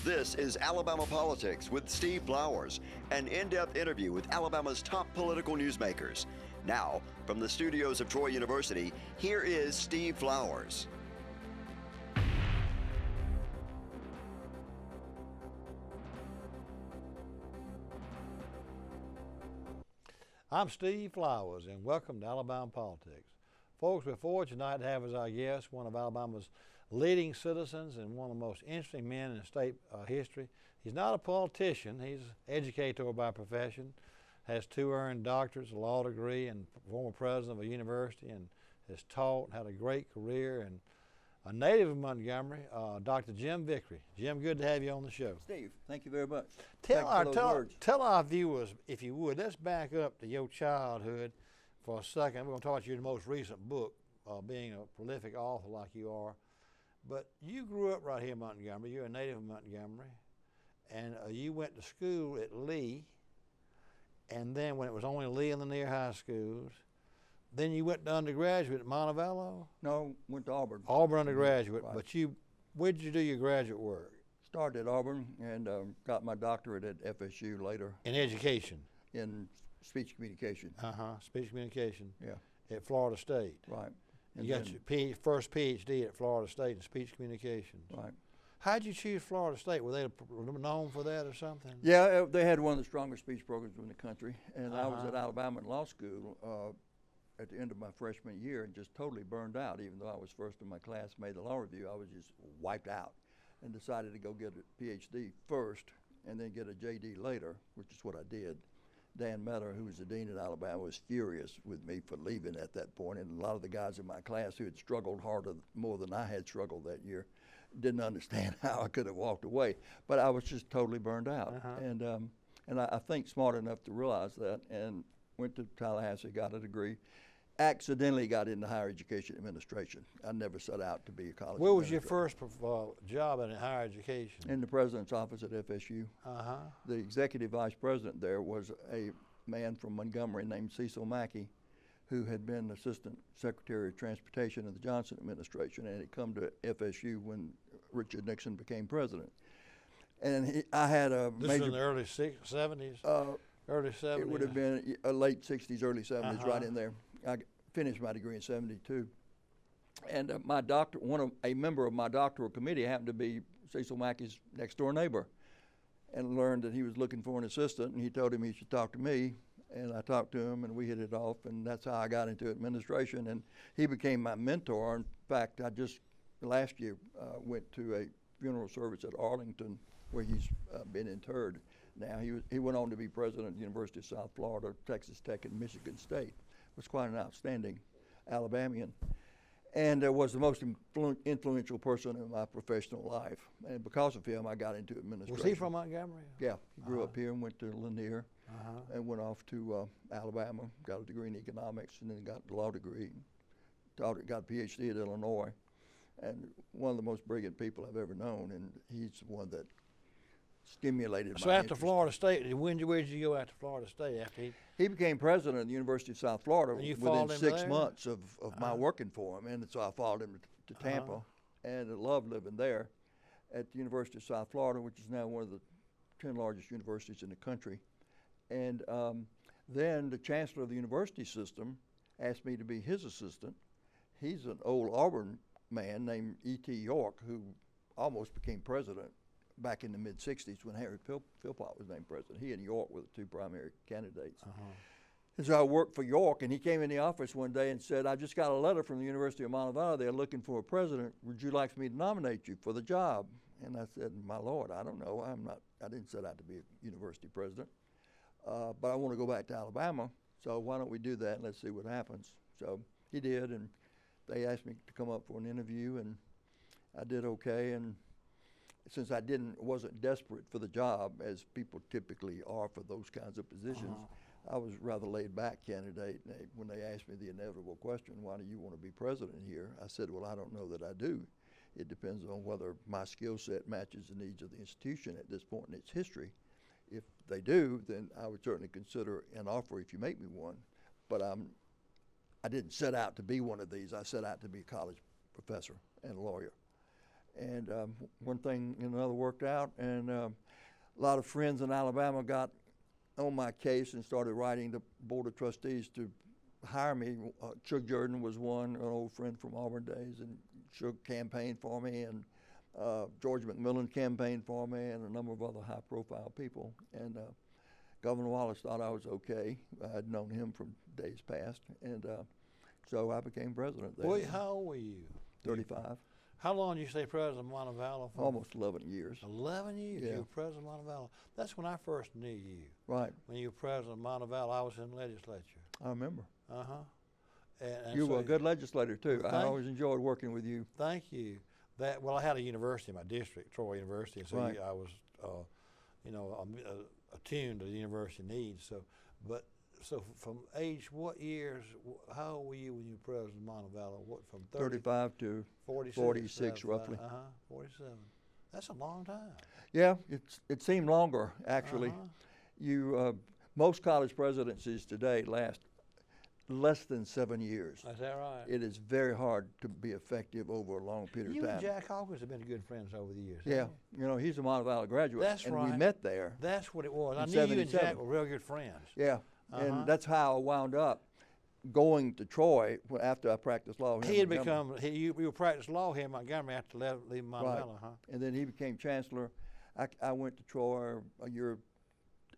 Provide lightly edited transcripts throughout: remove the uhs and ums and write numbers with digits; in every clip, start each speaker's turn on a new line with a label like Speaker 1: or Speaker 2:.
Speaker 1: This is Alabama Politics with Steve Flowers, an in-depth interview with Alabama's top political newsmakers. Now, from the studios of Troy University, here is Steve Flowers.
Speaker 2: I'm Steve Flowers, and welcome to Alabama Politics. Folks, we're fortunate tonight to have as our guest one of Alabama's leading citizens and one of the most interesting men in state history. He's not a politician. He's an educator by profession, has 2 earned doctorates, a law degree, and former president of a university, and has taught and had a great career, and a native of Montgomery, Dr. Jim Vickrey. Jim, good to have you on the show.
Speaker 3: Steve, thank you very much.
Speaker 2: Tell our viewers, if you would, let's back up to your childhood for a second. We're going to talk about your most recent book, being a prolific author like you are. But you grew up right here in Montgomery. You're a native of Montgomery. And you went to school at Lee. And then when it was only Lee and the near high schools, then you went to undergraduate at Montevallo?
Speaker 3: No, went to Auburn.
Speaker 2: Auburn undergraduate.
Speaker 3: Right.
Speaker 2: But where did you do your graduate work?
Speaker 3: Started at Auburn and got my doctorate at FSU later.
Speaker 2: In education?
Speaker 3: In speech communication.
Speaker 2: Speech communication.
Speaker 3: Yeah.
Speaker 2: At Florida State.
Speaker 3: Right. And
Speaker 2: you got your first PhD at Florida State in speech communications.
Speaker 3: Right.
Speaker 2: How'd you choose Florida State? Were they known for that or something?
Speaker 3: Yeah, they had one of the strongest speech programs in the country. And I was at Alabama in law school at the end of my freshman year and just totally burned out. Even though I was first in my class, made the law review, I was just wiped out and decided to go get a PhD first and then get a JD later, which is what I did. Dan Metter, who was the dean at Alabama, was furious with me for leaving at that point, and a lot of the guys in my class who had struggled more than I had struggled that year didn't understand how I could have walked away. But I was just totally burned out, and I think smart enough to realize that, and went to Tallahassee, got a degree, accidentally got into higher education administration. I never set out to be a college
Speaker 2: Where was your first job in higher education?
Speaker 3: In the president's office at FSU. The executive vice president there was a man from Montgomery named Cecil Mackey, who had been assistant secretary of transportation in the Johnson administration, and had come to FSU when Richard Nixon became president. And I had a
Speaker 2: This was in the early 70s? Early 70s?
Speaker 3: It would have been late 60s, early 70s, right in there. I finished my degree in 72. And a member of my doctoral committee happened to be Cecil Mackey's next door neighbor, and learned that he was looking for an assistant, and he told him he should talk to me, and I talked to him, and we hit it off, and that's how I got into administration, and he became my mentor. In fact, I just last year went to a funeral service at Arlington where he's been interred. Now, he went on to be president of the University of South Florida, Texas Tech, and Michigan State. Was quite an outstanding Alabamian, and was the most influential person in my professional life. And because of him, I got into administration.
Speaker 2: Was he from Montgomery?
Speaker 3: Yeah, he grew up here and went to Lanier, and went off to Alabama, got a degree in economics, and then got a law degree. Got a PhD at Illinois, and one of the most brilliant people I've ever known, and he's the one that stimulated
Speaker 2: so
Speaker 3: my
Speaker 2: after
Speaker 3: interest.
Speaker 2: Florida State, where did you go after Florida State? After
Speaker 3: he became president of the University of South Florida within 6
Speaker 2: there?
Speaker 3: months of my working for him, and so I followed him to Tampa, and I loved living there at the University of South Florida, which is now one of the 10 largest universities in the country. And then the chancellor of the university system asked me to be his assistant. He's an old Auburn man named E.T. York, who almost became president back in the mid-'60s when Harry Philpott was named president. He and York were the 2 primary candidates. And so I worked for York, and he came in the office one day and said, I just got a letter from the University of Montevallo. They're looking for a president. Would you like me to nominate you for the job? And I said, my Lord, I don't know. I didn't set out to be a university president, but I want to go back to Alabama, so why don't we do that and let's see what happens. So he did, and they asked me to come up for an interview, and I did okay. And since I wasn't desperate for the job, as people typically are for those kinds of positions, I was a rather laid-back candidate. When they asked me the inevitable question, why do you want to be president here? I said, well, I don't know that I do. It depends on whether my skill set matches the needs of the institution at this point in its history. If they do, then I would certainly consider an offer if you make me one. But I didn't set out to be one of these. I set out to be a college professor and a lawyer. And one thing and another worked out, and a lot of friends in Alabama got on my case and started writing the Board of Trustees to hire me. Chuck Jordan was one, an old friend from Auburn days, and Chuck campaigned for me, and George McMillan campaigned for me, and a number of other high-profile people. And Governor Wallace thought I was okay. I had known him from days past, and so I became president there.
Speaker 2: Boy, how old were you?
Speaker 3: 35.
Speaker 2: How long did you stay president of Montevallo for?
Speaker 3: Almost 11 years.
Speaker 2: 11 years?
Speaker 3: Yeah.
Speaker 2: You were president of Montevallo. That's when I first knew you.
Speaker 3: Right.
Speaker 2: When you were president of Montevallo, I was in the legislature.
Speaker 3: I remember.
Speaker 2: Uh-huh. And
Speaker 3: You
Speaker 2: so
Speaker 3: were a good legislator, too.
Speaker 2: Well,
Speaker 3: I always enjoyed working with you.
Speaker 2: Thank you. Well, I had a university in my district, Troy University, so
Speaker 3: Right.
Speaker 2: I was, attuned to the university needs. So from age, what years, how old were you when you were president of Montevallo? What, from
Speaker 3: 35 to 46 roughly.
Speaker 2: 47. That's a long time.
Speaker 3: Yeah, it seemed longer, actually.
Speaker 2: Uh-huh.
Speaker 3: Most college presidencies today last less than 7 years.
Speaker 2: Is that right?
Speaker 3: It is very hard to be effective over a long period
Speaker 2: You
Speaker 3: of time.
Speaker 2: and Jack Hawkins have been good friends over the years.
Speaker 3: Yeah,
Speaker 2: haven't
Speaker 3: he's a Montevallo graduate.
Speaker 2: That's
Speaker 3: and
Speaker 2: right.
Speaker 3: we met there.
Speaker 2: That's what it was. I
Speaker 3: In
Speaker 2: knew you and
Speaker 3: 77.
Speaker 2: Jack were real good friends.
Speaker 3: Yeah,
Speaker 2: Uh-huh.
Speaker 3: and that's how I wound up going to Troy after I practiced law here
Speaker 2: He
Speaker 3: in
Speaker 2: had
Speaker 3: Montgomery.
Speaker 2: you were practicing law here in Montgomery after leaving Montevallo, huh?
Speaker 3: And then he became chancellor. I went to Troy a year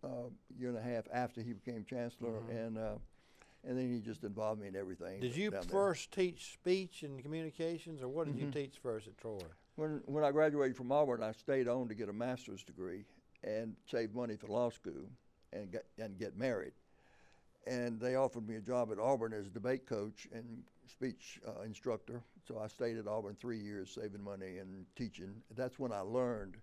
Speaker 3: and a half after he became chancellor, and then he just involved me in everything.
Speaker 2: Did you
Speaker 3: down there.
Speaker 2: first teach speech and communications, or what did you teach first at Troy?
Speaker 3: When I graduated from Auburn, I stayed on to get a master's degree and save money for law school and get married. And they offered me a job at Auburn as a debate coach and speech instructor. So I stayed at Auburn 3 years saving money and teaching. That's when I learned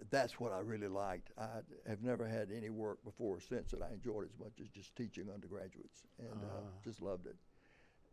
Speaker 3: that's what I really liked. I have never had any work before or since that I enjoyed as much as just teaching undergraduates, and just loved it.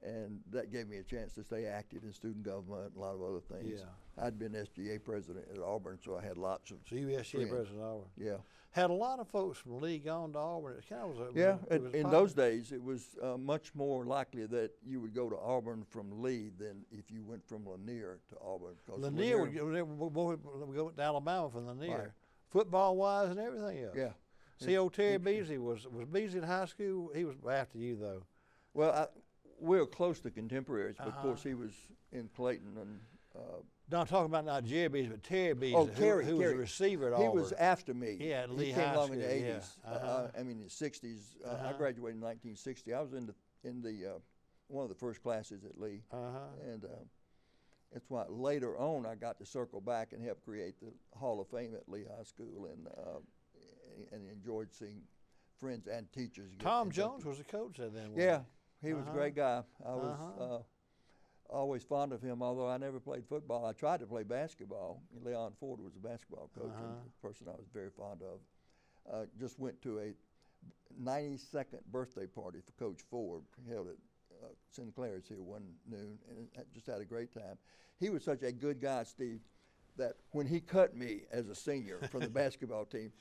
Speaker 3: And that gave me a chance to stay active in student government and a lot of other things.
Speaker 2: Yeah.
Speaker 3: I'd been SGA president at Auburn, so I had lots of
Speaker 2: So you were SGA
Speaker 3: friends.
Speaker 2: president at Auburn.
Speaker 3: Yeah.
Speaker 2: Had a lot of folks from Lee gone to Auburn. It kind of was.
Speaker 3: Yeah,
Speaker 2: it was
Speaker 3: in
Speaker 2: popular.
Speaker 3: those days, it was much more likely that you would go to Auburn from Lee than if you went from Lanier to Auburn. 'Cause
Speaker 2: Lanier would go to Alabama from Lanier,
Speaker 3: Right.
Speaker 2: football wise and everything else.
Speaker 3: Yeah.
Speaker 2: See, old Terry Beasley was Beasley in high school. He was after you though.
Speaker 3: Well, we were close to contemporaries, but of course he was in Clayton and.
Speaker 2: No, I'm talking about not Jerry Beasley, but Terry Beasley,
Speaker 3: Oh, Terry,
Speaker 2: who was
Speaker 3: Terry.
Speaker 2: a receiver at
Speaker 3: He
Speaker 2: Auburn.
Speaker 3: was after me.
Speaker 2: Yeah, at
Speaker 3: he
Speaker 2: Lee
Speaker 3: came
Speaker 2: High
Speaker 3: along in the
Speaker 2: School, yeah.
Speaker 3: 80s.
Speaker 2: Uh-huh.
Speaker 3: In the 60s. I graduated in 1960. I was in the one of the first classes at Lee, and that's why later on I got to circle back and help create the Hall of Fame at Lee High School, and enjoyed seeing friends and teachers. get
Speaker 2: Tom
Speaker 3: inducted.
Speaker 2: Jones was the coach then. wasn't
Speaker 3: Yeah, he was a great guy. I was
Speaker 2: Uh-huh.
Speaker 3: always fond of him, although I never played football. I tried to play basketball. Leon Ford was a basketball coach, and the person I was very fond of. Just went to a 92nd birthday party for Coach Ford, held at Sinclair's here one noon, and just had a great time. He was such a good guy, Steve, that when he cut me as a senior from the basketball team,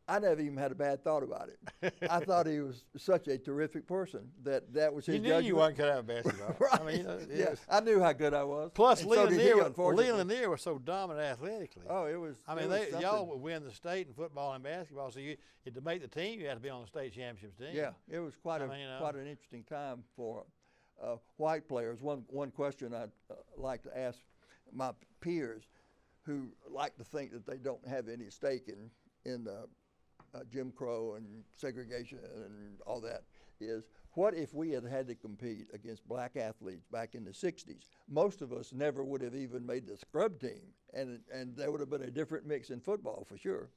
Speaker 3: I never even had a bad thought about it. I thought he was such a terrific person that was his
Speaker 2: You knew
Speaker 3: judgment.
Speaker 2: you wasn't cut out of basketball.
Speaker 3: Right.
Speaker 2: I mean,
Speaker 3: Yeah, I knew how good I was.
Speaker 2: Plus,
Speaker 3: and
Speaker 2: Lee
Speaker 3: so
Speaker 2: and
Speaker 3: did he,
Speaker 2: Lanier,
Speaker 3: unfortunately.
Speaker 2: was so dominant athletically.
Speaker 3: Oh, it was.
Speaker 2: I
Speaker 3: it
Speaker 2: mean,
Speaker 3: was
Speaker 2: y'all
Speaker 3: something.
Speaker 2: would win the state in football and basketball. So to make the team, you had to be on the state championship team.
Speaker 3: Yeah, it was quite
Speaker 2: I mean,
Speaker 3: quite an interesting time for white players. One question I'd like to ask my peers, who like to think that they don't have any stake in Jim Crow and segregation and all that, is what if we had to compete against black athletes back in the 60s? Most of us never would have even made the scrub team, and there would have been a different mix in football for sure.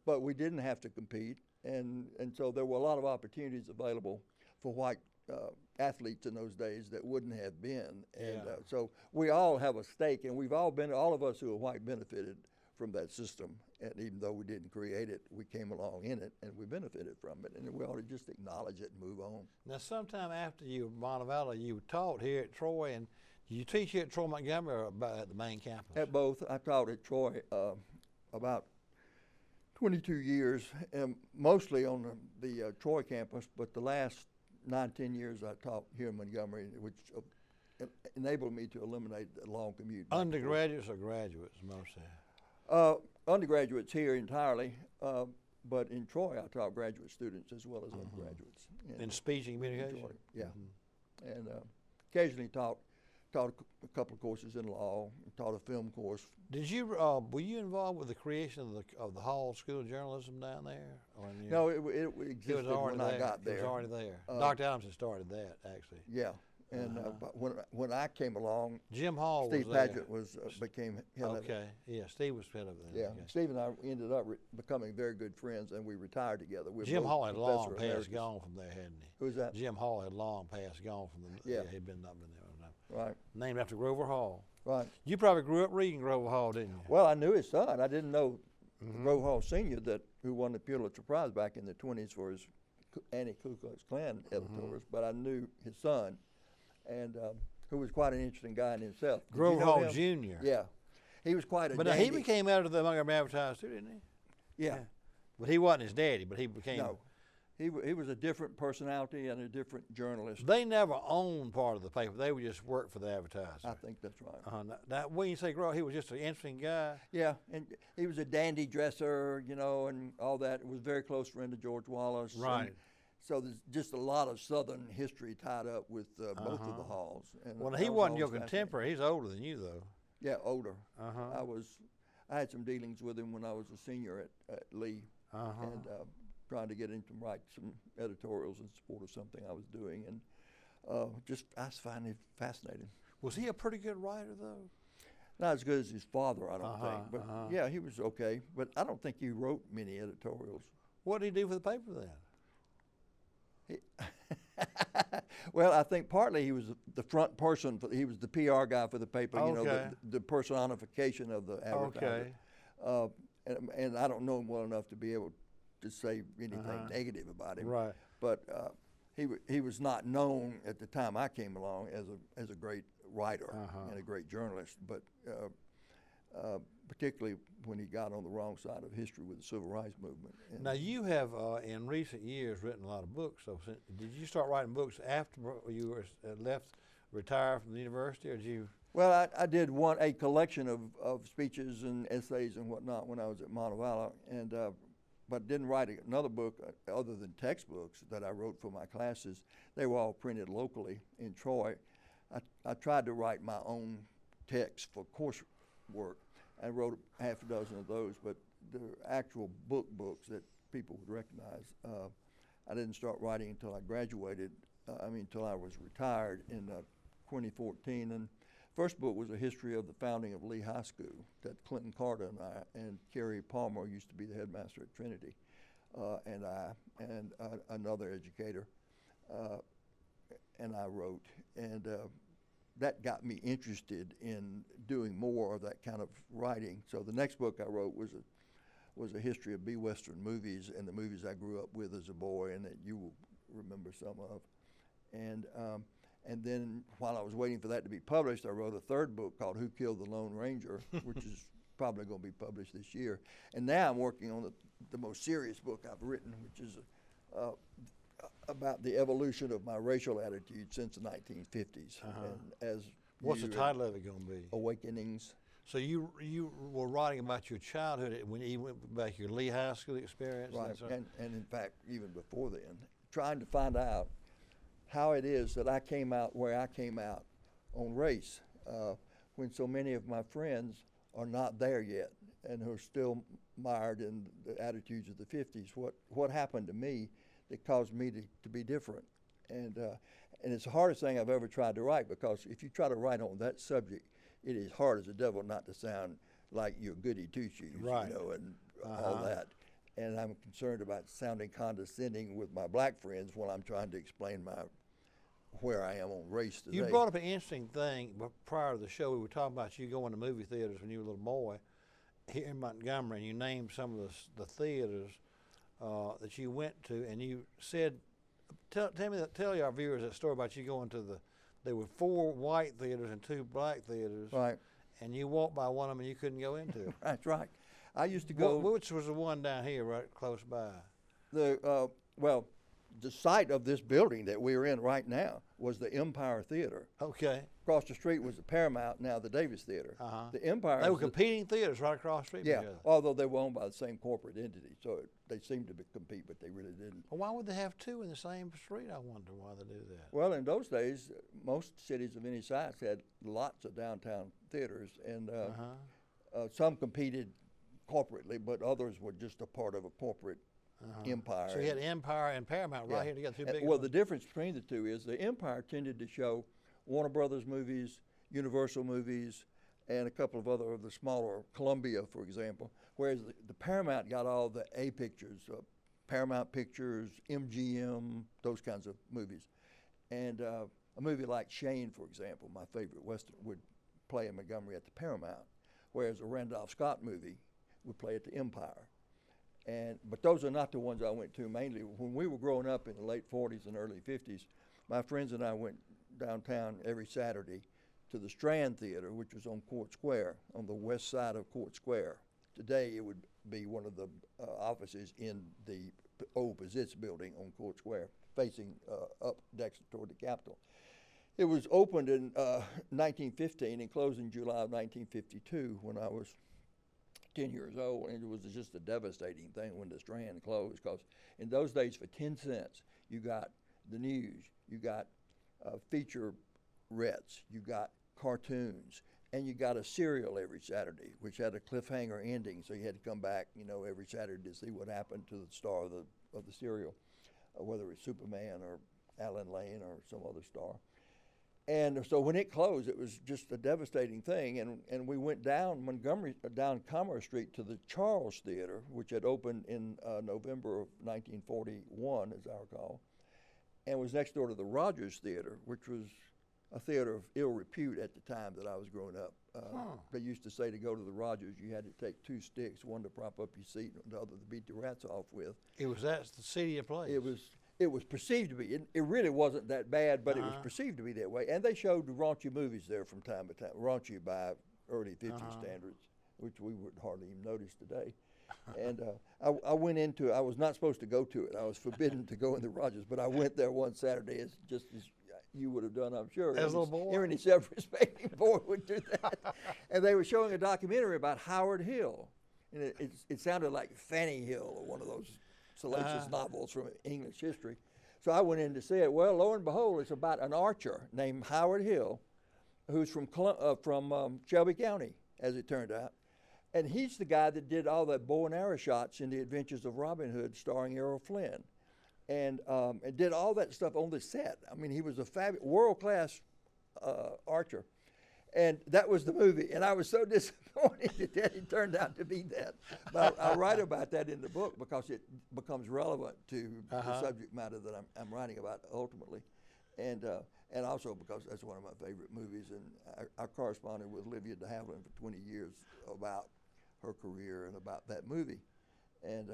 Speaker 3: But we didn't have to compete, and so there were a lot of opportunities available for white athletes in those days that wouldn't have been. And so we all have a stake, and all of us who are white benefited from that system. And even though we didn't create it, we came along in it, and we benefited from it. And we ought to just acknowledge it and move on.
Speaker 2: Now, sometime after you were at Montevallo, you taught here at Troy, and did you teach here at Troy Montgomery or at the main campus?
Speaker 3: At both. I taught at Troy about 22 years, mostly on the Troy campus, but the last 9-10 years I taught here in Montgomery, which enabled me to eliminate the long commute.
Speaker 2: Undergraduates or graduates, mostly?
Speaker 3: Undergraduates here entirely, but in Troy I taught graduate students as well as undergraduates.
Speaker 2: In speech and communication?
Speaker 3: Yeah. And occasionally taught a couple of courses in law, taught a film course.
Speaker 2: Did you were you involved with the creation of the Hall School of Journalism down there? Or
Speaker 3: No, it existed when I got there.
Speaker 2: It was already there. Dr. Adams had started that, actually.
Speaker 3: Yeah, and but when I came along,
Speaker 2: Jim Hall
Speaker 3: Steve
Speaker 2: was there.
Speaker 3: Paget became head of it.
Speaker 2: Okay, yeah, Steve was head of it.
Speaker 3: Yeah,
Speaker 2: Okay.
Speaker 3: Steve and I ended up becoming very good friends, and we retired together. We were
Speaker 2: Jim
Speaker 3: both
Speaker 2: Hall had long
Speaker 3: professor
Speaker 2: passed
Speaker 3: emeritus.
Speaker 2: gone from there, hadn't he?
Speaker 3: Who's that?
Speaker 2: Jim Hall had long passed gone from the.
Speaker 3: Yeah.
Speaker 2: He'd been not been there. No.
Speaker 3: Right,
Speaker 2: Named after Grover Hall.
Speaker 3: right.
Speaker 2: You probably grew up reading Grover Hall, didn't you?
Speaker 3: Well, I knew his son. I didn't know Grover Hall Sr., who won the Pulitzer Prize back in the 20s for his anti-Ku Klux Klan editorials, but I knew his son, and who was quite an interesting guy in himself. Did you
Speaker 2: Grover
Speaker 3: know
Speaker 2: Hall
Speaker 3: him?
Speaker 2: Jr.
Speaker 3: Yeah, he was quite a
Speaker 2: But
Speaker 3: dandy.
Speaker 2: he became editor of the Montgomery Advertiser too, didn't he?
Speaker 3: Yeah.
Speaker 2: But he wasn't his daddy, but he became.
Speaker 3: No, he was a different personality and a different journalist.
Speaker 2: They never owned part of the paper. They would just work for the Advertiser.
Speaker 3: I think that's right.
Speaker 2: Now, when you say Grover, he was just an interesting guy.
Speaker 3: Yeah, and he was a dandy dresser, and all that. He was a very close friend of George Wallace.
Speaker 2: Right.
Speaker 3: And so there's just a lot of Southern history tied up with both of the Halls. And
Speaker 2: Well,
Speaker 3: I
Speaker 2: he
Speaker 3: was
Speaker 2: wasn't your
Speaker 3: always fascinated.
Speaker 2: contemporary. He's older than you, though.
Speaker 3: Yeah, older.
Speaker 2: Uh-huh.
Speaker 3: I had some dealings with him when I was a senior at Lee, and trying to get him to write some editorials in support of something I was doing, and I just find it fascinating.
Speaker 2: Was he a pretty good writer, though?
Speaker 3: Not as good as his father, I don't think, but yeah, he was okay. But I don't think he wrote many editorials.
Speaker 2: What did he do for the paper then?
Speaker 3: Well, I think partly he was the front person. He was the PR guy for the paper.
Speaker 2: Okay.
Speaker 3: The personification of the advertiser.
Speaker 2: Okay.
Speaker 3: And I don't know him well enough to be able to say anything negative about him.
Speaker 2: Right.
Speaker 3: But he was not known at the time I came along as a great writer and a great journalist. But particularly when he got on the wrong side of history with the Civil Rights Movement. And
Speaker 2: Now, you have, in recent years, written a lot of books. So, did you start writing books after you were retired from the university, or did you?
Speaker 3: Well, I did a collection of speeches and essays and whatnot when I was at Montevallo, and but didn't write another book other than textbooks that I wrote for my classes. They were all printed locally in Troy. I tried to write my own text for coursework. I wrote half a dozen of those, but the actual books that people would recognize, I didn't start writing until I graduated. Until I was retired in 2014. And first book was a history of the founding of Lee High School that Clinton Carter and I and Kerry Palmer used to be the headmaster at Trinity, and I and another educator, and I wrote, and that got me interested in doing more of that kind of writing. So the next book I wrote was a history of B-Western movies and the movies I grew up with as a boy and that you will remember some of. And then while I was waiting for that to be published, I wrote a third book called Who Killed the Lone Ranger, which is probably going to be published this year. And now I'm working on the most serious book I've written, which is about the evolution of my racial attitude since the 1950s. And as
Speaker 2: What's the title of it going to be?
Speaker 3: Awakenings.
Speaker 2: So you were writing about your childhood when you went back your Lee High School experience,
Speaker 3: Right,
Speaker 2: and
Speaker 3: and in fact, even before then, trying to find out how it is that I came out where I came out on race, when so many of my friends are not there yet and are still mired in the attitudes of the 50s. What happened to me that caused me to be different? And it's the hardest thing I've ever tried to write, because if you try to write on that subject, it is hard as the devil not to sound like you're goody two-shoes,
Speaker 2: right.
Speaker 3: And all that. And I'm concerned about sounding condescending with my black friends when I'm trying to explain where I am on race today.
Speaker 2: You brought up an interesting thing prior to the show. We were talking about you going to movie theaters when you were a little boy here in Montgomery, and you named some of the theaters that you went to, and you said, tell our viewers that story about you going to there were 4 white theaters and 2 black theaters,
Speaker 3: right?
Speaker 2: And you walked by one of them and you couldn't go into it.
Speaker 3: That's right. I used to go.
Speaker 2: Which was the one down here, right close by?
Speaker 3: Well, the site of this building that we're in right now was the Empire Theater.
Speaker 2: Okay.
Speaker 3: Across the street was the Paramount, now the Davis Theater. The Empire.
Speaker 2: They were competing theaters right across the street.
Speaker 3: Yeah,
Speaker 2: from each other.
Speaker 3: although they were owned by the same corporate entity, so they seemed to compete, but they really didn't.
Speaker 2: Well, why would they have two in the same street? I wonder why they do that.
Speaker 3: Well, in those days, most cities of any size had lots of downtown theaters, and some competed corporately, but others were just a part of a corporate empire.
Speaker 2: So you had Empire and Paramount right here together, two big
Speaker 3: Well,
Speaker 2: ones.
Speaker 3: the difference between the two is the Empire tended to show Warner Brothers movies, Universal movies, and a couple of other of the smaller, Columbia, for example, whereas the Paramount got all the A pictures, Paramount Pictures, MGM, those kinds of movies. And a movie like Shane, for example, my favorite Western, would play in Montgomery at the Paramount, whereas a Randolph Scott movie would play at the Empire. But those are not the ones I went to mainly. When we were growing up in the late 40s and early 50s, my friends and I went downtown every Saturday to the Strand Theater, which was on Court Square, on the west side of Court Square. Today it would be one of the offices in the old Pizitz building on Court Square, facing up Dexter toward the Capitol. It was opened in 1915 and closed in July of 1952 when I was 10 years old, and it was just a devastating thing when the Strand closed, because in those days for 10 cents you got the news, you got featurettes, you got cartoons, and you got a serial every Saturday, which had a cliffhanger ending, so you had to come back, every Saturday to see what happened to the star of the serial, whether it was Superman or Alan Lane or some other star. And so when it closed, it was just a devastating thing. And we went down down Commerce Street to the Charles Theater, which had opened in November of 1941, as I recall, and was next door to the Rogers Theater, which was a theater of ill repute at the time that I was growing up. They used to say to go to the Rogers, you had to take two sticks, one to prop up your seat and the other to beat the rats off with.
Speaker 2: That's the seedier place.
Speaker 3: It was perceived to be. It really wasn't that bad, but it was perceived to be that way. And they showed raunchy movies there from time to time, raunchy by early 50s standards, which we would hardly even notice today. And I went into it. I was not supposed to go to it. I was forbidden to go in the Rogers, but I went there one Saturday, just as you would have done, I'm sure.
Speaker 2: As a little boy?
Speaker 3: Any self-respecting boy would do that. And they were showing a documentary about Howard Hill. And it sounded like Fanny Hill, or one of those salacious novels from English history. So I went in to see it. Well, lo and behold, it's about an archer named Howard Hill, who's from Shelby County, as it turned out. And he's the guy that did all the bow and arrow shots in The Adventures of Robin Hood, starring Errol Flynn. And did all that stuff on the set. I mean, he was a world-class archer. And that was the movie. And I was so disappointed that it turned out to be that. But I write about that in the book because it becomes relevant to the subject matter that I'm writing about ultimately. And also because that's one of my favorite movies. And I corresponded with Olivia de Havilland for 20 years about her career and about that movie. And,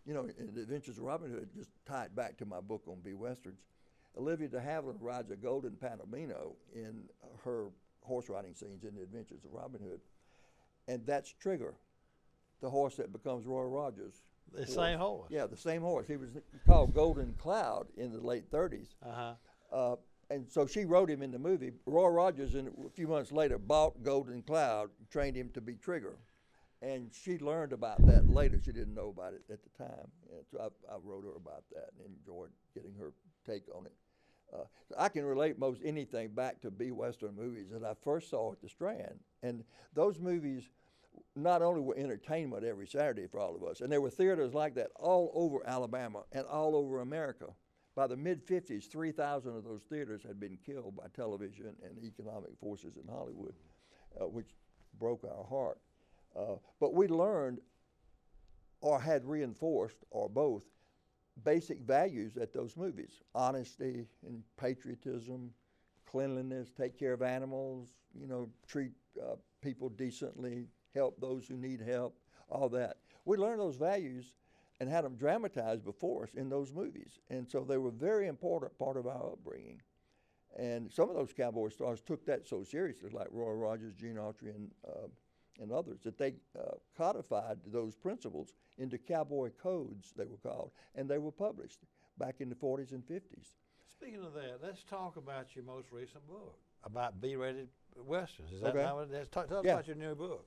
Speaker 3: in The Adventures of Robin Hood, just tied back to my book on B-Westerns, Olivia de Havilland rides a golden Palomino in her horse riding scenes in The Adventures of Robin Hood. And that's Trigger, the horse that becomes Roy Rogers.
Speaker 2: The same horse?
Speaker 3: Yeah, the same horse. He was called Golden Cloud in the late 30s. And so she rode him in the movie. Roy Rogers, a few months later, bought Golden Cloud, trained him to be Trigger. And she learned about that later. She didn't know about it at the time. And so I wrote her about that and enjoyed getting her take on it. So I can relate most anything back to B-Western movies that I first saw at the Strand. And those movies not only were entertainment every Saturday for all of us, and there were theaters like that all over Alabama and all over America. By the mid-50s, 3,000 of those theaters had been killed by television and economic forces in Hollywood, which broke our heart. But we learned, or had reinforced, or both, basic values at those movies: honesty and patriotism, cleanliness, take care of animals, treat people decently, help those who need help, all that. We learned those values and had them dramatized before us in those movies. And so they were a very important part of our upbringing. And some of those cowboy stars took that so seriously, like Roy Rogers, Gene Autry, and others, that they codified those principles into cowboy codes, they were called, and they were published. back in the 40s and 50s.
Speaker 2: Speaking of that, let's talk about your most recent book about B-rated westerns. Is that
Speaker 3: Okay.
Speaker 2: how it is? Tell us
Speaker 3: Yeah.
Speaker 2: about your new book.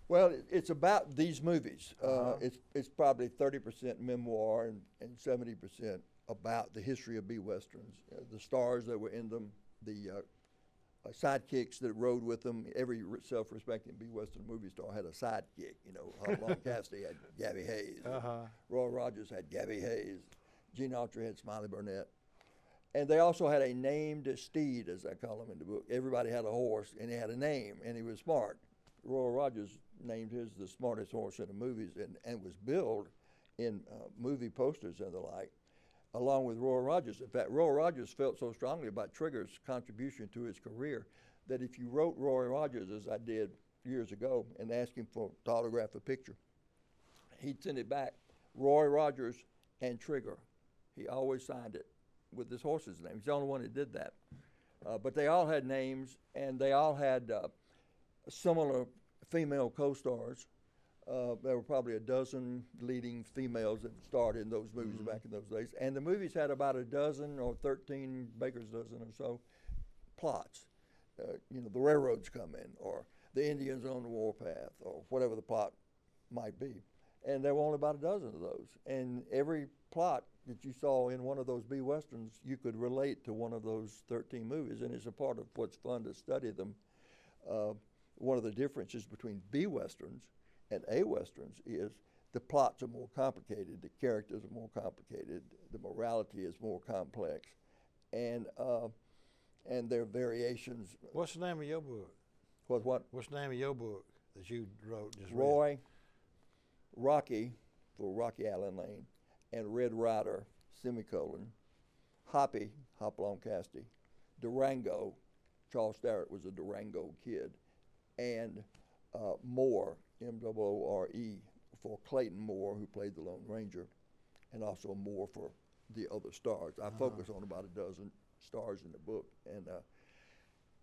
Speaker 3: Well, it's about these movies.
Speaker 2: Uh-huh.
Speaker 3: It's probably 30% memoir and 70% about the history of B-westerns, the stars that were in them, the sidekicks that rode with them. Every self-respecting B-western movie star had a sidekick. You know, Hopalong Cassidy had Gabby Hayes. Roy Rogers had Gabby Hayes. Gene Autry had Smiley Burnett. And they also had a named steed, as I call him in the book. Everybody had a horse, and he had a name, and he was smart. Roy Rogers named his the smartest horse in the movies and was billed in movie posters and the like, along with Roy Rogers. In fact, Roy Rogers felt so strongly about Trigger's contribution to his career that if you wrote Roy Rogers, as I did years ago, and asked him to autograph a picture, he'd send it back, Roy Rogers and Trigger. He always signed it with his horse's name. He's the only one that did that. But they all had names, and they all had similar female co-stars. There were probably a dozen leading females that starred in those movies back in those days. And the movies had about a dozen or 13, Baker's dozen or so, plots. You know, the railroads come in, or the Indians on the warpath, or whatever the plot might be. And there were only about a dozen of those. And every plot that you saw in one of those B-westerns, you could relate to one of those 13 movies. And it's a part of what's fun to study them. One of the differences between B-westerns and A-westerns is the plots are more complicated, the characters are more complicated, the morality is more complex, and there are variations.
Speaker 2: What's the name of your book?
Speaker 3: What?
Speaker 2: What's the name of your book that you wrote? Just
Speaker 3: Roy, Rocky, for Rocky Allen Lane, and Red Rider, semicolon, Hoppy, Hopalong Cassidy, Durango, Charles Starrett was a Durango kid, and Moore, M-O-O-R-E, for Clayton Moore, who played the Lone Ranger, and also Moore for the other stars. I focus on about a dozen stars in the book and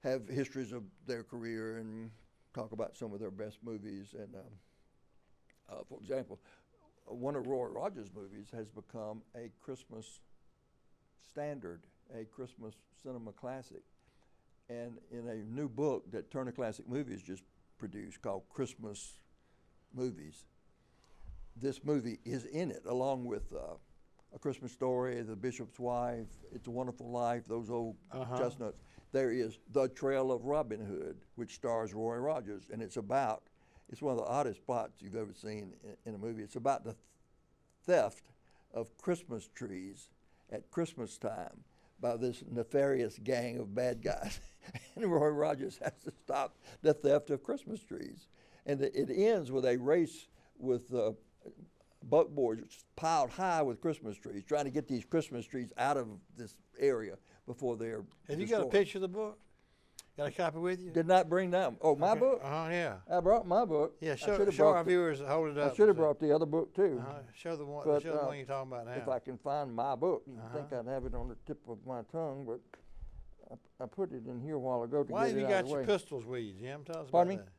Speaker 3: have histories of their career and talk about some of their best movies. And for example, one of Roy Rogers' movies has become a Christmas standard, a Christmas cinema classic. And in a new book that Turner Classic Movies just produced called Christmas Movies, this movie is in it, along with A Christmas Story, The Bishop's Wife, It's a Wonderful Life, those old chestnuts. There is The Trail of Robin Hood, which stars Roy Rogers, and it's one of the oddest plots you've ever seen in a movie. It's about the theft of Christmas trees at Christmas time by this nefarious gang of bad guys. And Roy Rogers has to stop the theft of Christmas trees. And it ends with a race with buckboards piled high with Christmas trees, trying to get these Christmas trees out of this area before they're
Speaker 2: Have you
Speaker 3: destroyed.
Speaker 2: got a picture of the book? Got a copy with you?
Speaker 3: Did not bring that. Oh, my book?
Speaker 2: Yeah.
Speaker 3: I brought my book.
Speaker 2: Yeah,
Speaker 3: I
Speaker 2: show
Speaker 3: should've
Speaker 2: our
Speaker 3: brought the-
Speaker 2: viewers, hold it up.
Speaker 3: I should have brought the other book too.
Speaker 2: Show the one,
Speaker 3: But,
Speaker 2: show the one you're talking about now.
Speaker 3: If I can find my book, you'd think I'd have it on the tip of my tongue, but I put it in here a while ago to
Speaker 2: Why
Speaker 3: get
Speaker 2: have
Speaker 3: it
Speaker 2: you
Speaker 3: out
Speaker 2: got
Speaker 3: of the
Speaker 2: your
Speaker 3: way.
Speaker 2: pistols with you, Jim? Tell us
Speaker 3: Pardon
Speaker 2: about that.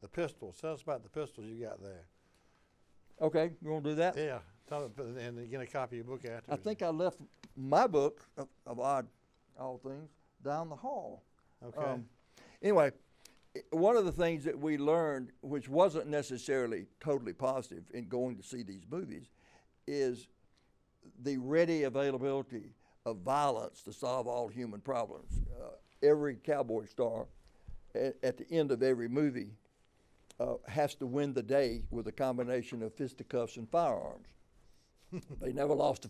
Speaker 2: The pistols. Tell us about the pistols you got there.
Speaker 3: Okay, you want to do that?
Speaker 2: Yeah. Tell it, and get a copy of your book
Speaker 3: I
Speaker 2: afterwards.
Speaker 3: think I left my book of all things down the hall.
Speaker 2: Okay.
Speaker 3: Anyway, one of the things that we learned, which wasn't necessarily totally positive in going to see these movies, is the ready availability of violence to solve all human problems. Every cowboy star at the end of every movie has to win the day with a combination of fisticuffs and firearms. They never lost a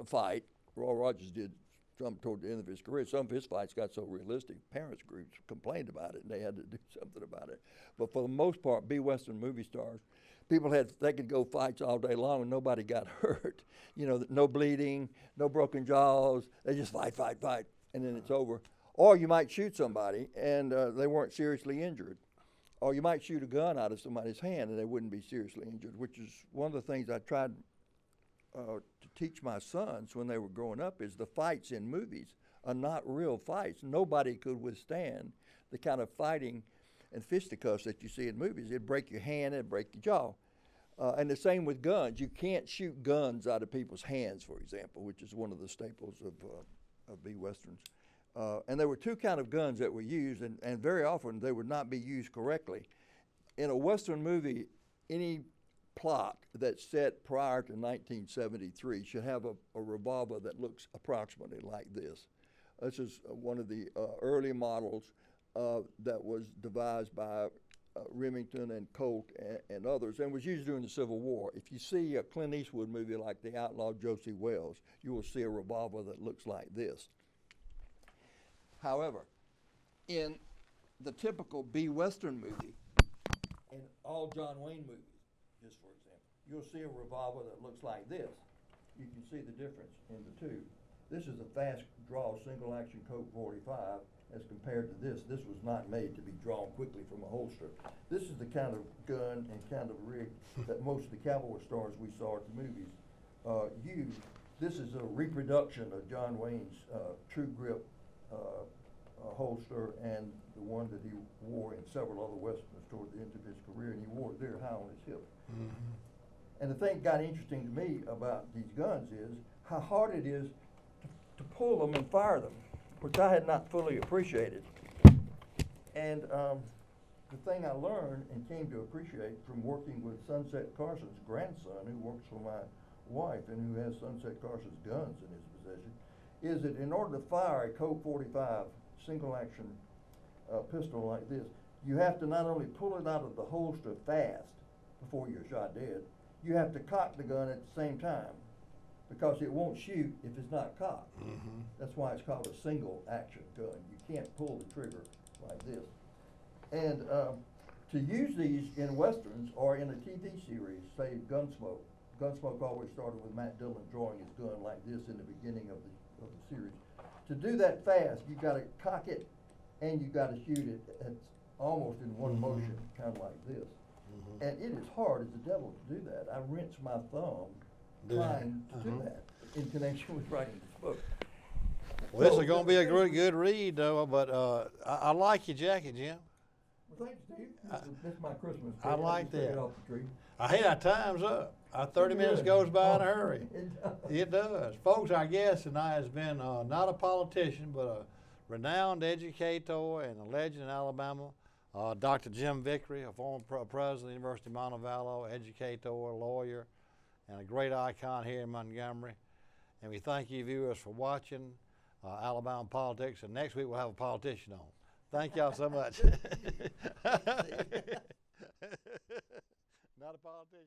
Speaker 3: fight. Roy Rogers did some toward the end of his career. Some of his fights got so realistic, parents groups complained about it, and they had to do something about it. But for the most part, B-Western movie stars, they could go fights all day long and nobody got hurt. You know, no bleeding, no broken jaws. They just fight, and then it's over. Or you might shoot somebody and they weren't seriously injured. Or you might shoot a gun out of somebody's hand and they wouldn't be seriously injured, which is one of the things I tried to teach my sons when they were growing up, is the fights in movies are not real fights. Nobody could withstand the kind of fighting and fisticuffs that you see in movies. It'd break your hand, it'd break your jaw. And the same with guns. You can't shoot guns out of people's hands, for example, which is one of the staples of B Westerns. And there were two kind of guns that were used, and very often they would not be used correctly. In a Western movie, any plot that's set prior to 1973 should have a revolver that looks approximately like this. This is one of the early models that was devised by Remington and Colt and others, and was used during the Civil War. If you see a Clint Eastwood movie like The Outlaw Josie Wells, you will see a revolver that looks like this. However, in the typical B Western movie, in all John Wayne movies, just for example, you'll see a revolver that looks like this. You can see the difference in the two. This is a fast draw single action Colt 45 as compared to this. This was not made to be drawn quickly from a holster. This is the kind of gun and kind of rig that most of the cavalry stars we saw at the movies used. This is a reproduction of John Wayne's True Grip holster, and the one that he wore in several other westerns toward the end of his career, and he wore it there high on his hip. Mm-hmm. And the thing that got interesting to me about these guns is how hard it is to pull them and fire them, which I had not fully appreciated. And the thing I learned and came to appreciate from working with Sunset Carson's grandson, who works for my wife and who has Sunset Carson's guns in his possession, is that in order to fire a Colt 45 single action pistol like this, you have to not only pull it out of the holster fast before you're shot dead, you have to cock the gun at the same time, because it won't shoot if it's not cocked. Mm-hmm. That's why it's called a single action gun. You can't pull the trigger like this. And to use these in westerns or in a TV series, say Gunsmoke. Gunsmoke always started with Matt Dillon drawing his gun like this in the beginning of the series. To do that fast, you got to cock it and you got to shoot it at almost in one motion, kind of like this. Mm-hmm. And it is hard as the devil to do that. I wrenched my thumb trying to do that in connection with writing this book.
Speaker 2: Well, this is going to be a good read, though. But I like your jacket, Jim.
Speaker 3: Well, thanks, Steve. This is my Christmas tree.
Speaker 2: I like that.
Speaker 3: Off the tree.
Speaker 2: Hey, our time's up. Our 30 minutes goes by in a hurry. It does. Folks, our guest tonight has been not a politician, but a renowned educator and a legend in Alabama, Dr. Jim Vickrey, a former president of the University of Montevallo, educator, lawyer, and a great icon here in Montgomery. And we thank you viewers for watching Alabama Politics, and next week we'll have a politician on. Thank y'all so much. Not a politician.